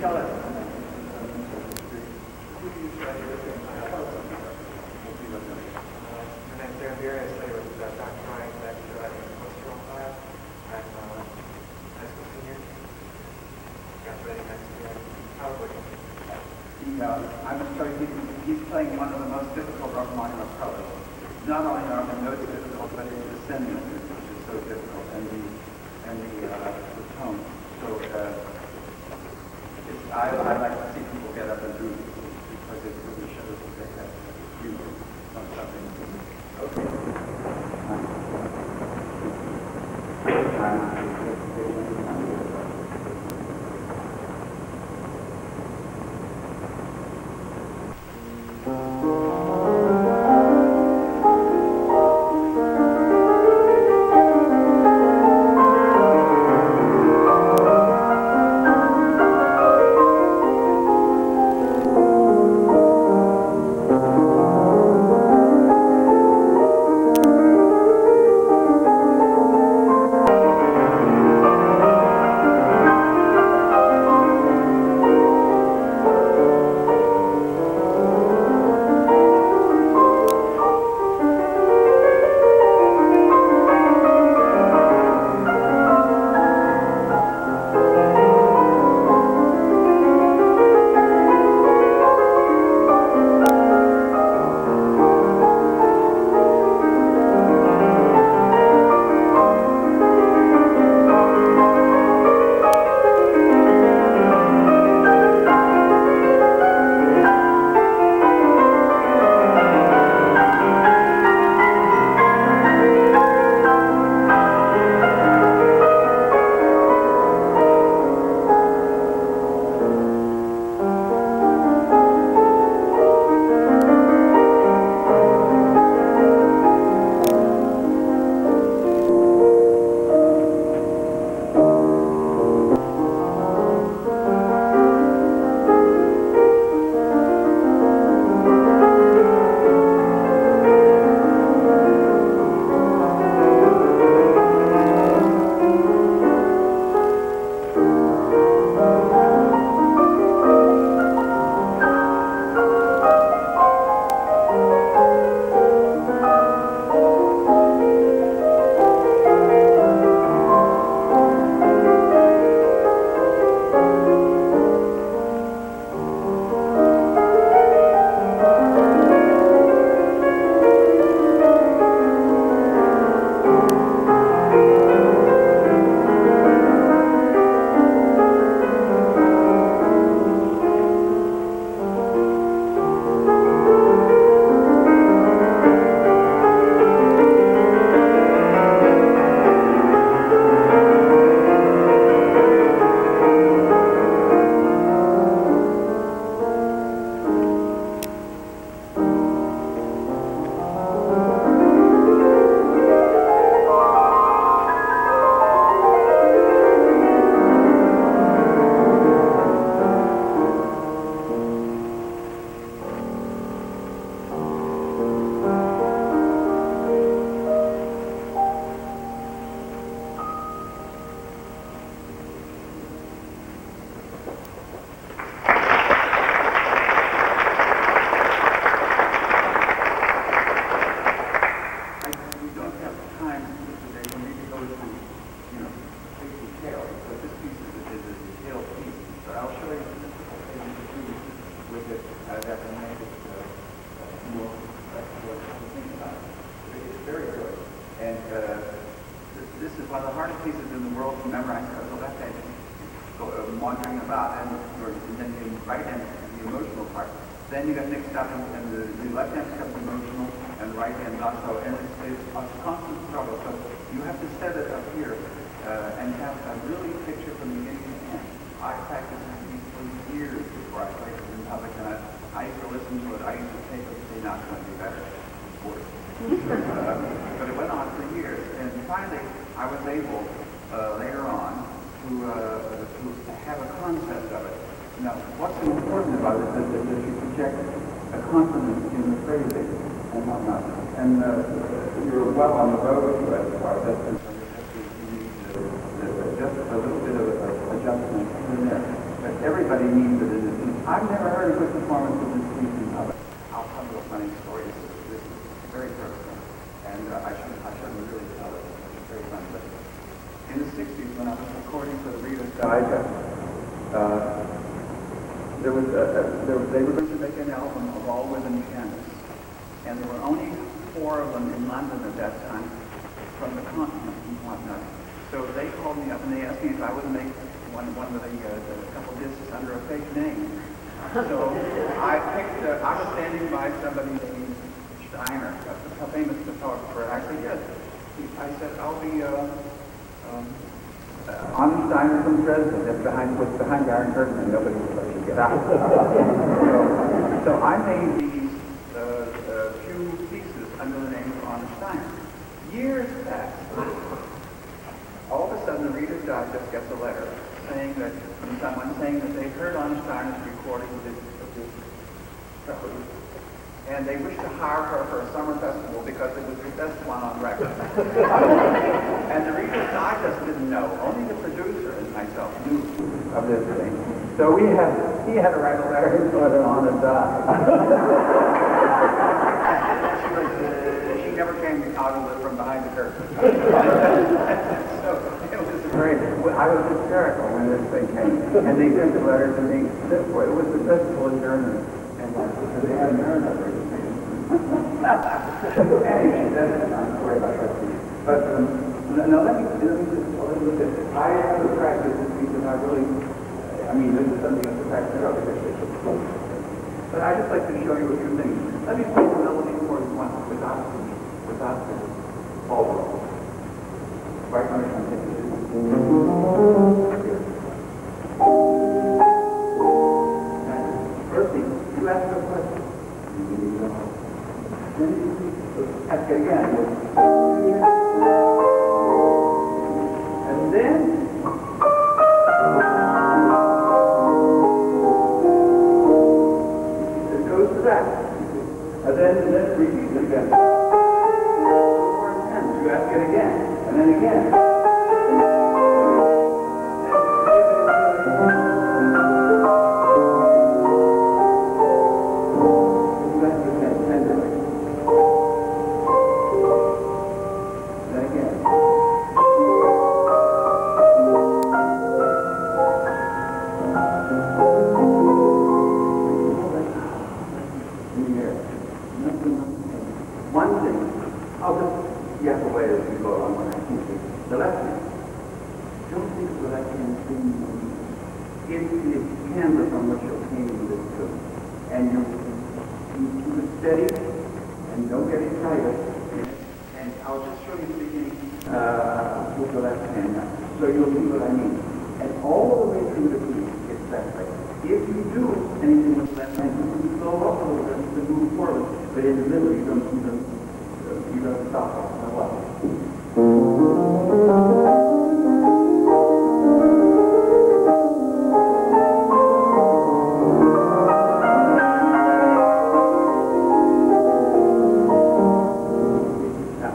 tell us. I must tell you, he's playing one of the most difficult Rachmaninov Preludes. Not only are the notes difficult, but it's the sentiment, which is so difficult, and the tone. So I like to see people get up and do this because it really shows that they have humor on something. Wandering about, and then the right hand is the emotional part. Then you get mixed up, and the left hand becomes emotional, and right hand not so. And it's a constant struggle. So you have to set it up here and have a really picture from beginning to end. I practiced these for years before I played it in public, and I used to listen to it. I used to take it and say, "Now it's going to be better." Of course. But it went on for years, and finally I was able later on to have a concept of it. Now, what's important about it is that you project a confidence in the phrasing and whatnot. And you're well on the road to it as far as that's concerned. You need just a little bit of adjustment here and there. But every everybody needs it. I've never heard a good performance of this piece in public. I'll tell you a funny story. This is very personal, and I shouldn't really tell it. It's very funny. But in the 60s, when I was recording for the Reader's Digest, they were going to make an album of all women pianists, and there were only 4 of them in London at that time from the continent and whatnot. So they called me up and they asked me if I would make one of a couple discs under a fake name. So I was standing by somebody named Steiner, a famous photographer, and I said, yes. I said, I'll be Ann Steiner from Dresden. That's behind the Iron Curtain, and nobody will let you get out. So I made these few pieces under the name of Ann Steiner. Years passed. All of a sudden, the Reader's Digest gets a letter saying that from someone saying that they heard Ann Steiner's recording of this prelude, and they wished to hire her for a summer festival because it was the best one on record. And the Reader's Digest didn't know. Only the producer and myself knew of this thing. So he had to write a letter and put it on and die. She never came out of it from behind the curtain. So it was great. I was hysterical when this thing came. And they sent a letter to me. It was the festival in Germany. And they hadn't heard of it. Anyway, that's not a story about that. But now let me just a little bit. I have to practice this because this is something I have to practice out. But I'd just like to show you a few things. Let me play the melody chords once without the ball. Right on the first thing, you ask a question. Ask it again. And then it goes to that. And then repeat it again. You ask it again. And then again. One thing, I'll just get away as we go along when I keep it. The left hand, don't think of the left hand thing. It's the canvas on which you're painting this too. And you keep it steady and don't get excited. And I'll just show you the beginning with the left hand now. So you'll see what I mean. And all the way through the piece, it's that way. If you do anything with the left hand, you can slow up a little bit to move forward. But in the middle, you don't stop on the left.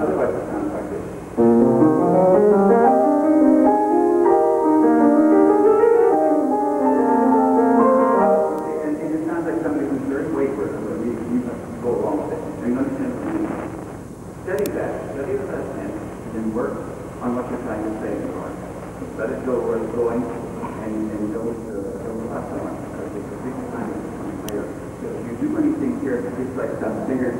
Otherwise, it sounds like this. And it sounds like somebody who's very wayward. You go along with it. And you understand what I mean. Steady the left hand, and work on what you're trying to say in the art. Let it go where it's going, and don't rush on it, because it's a big time it's coming later. So if you do anything here, it's like some fingers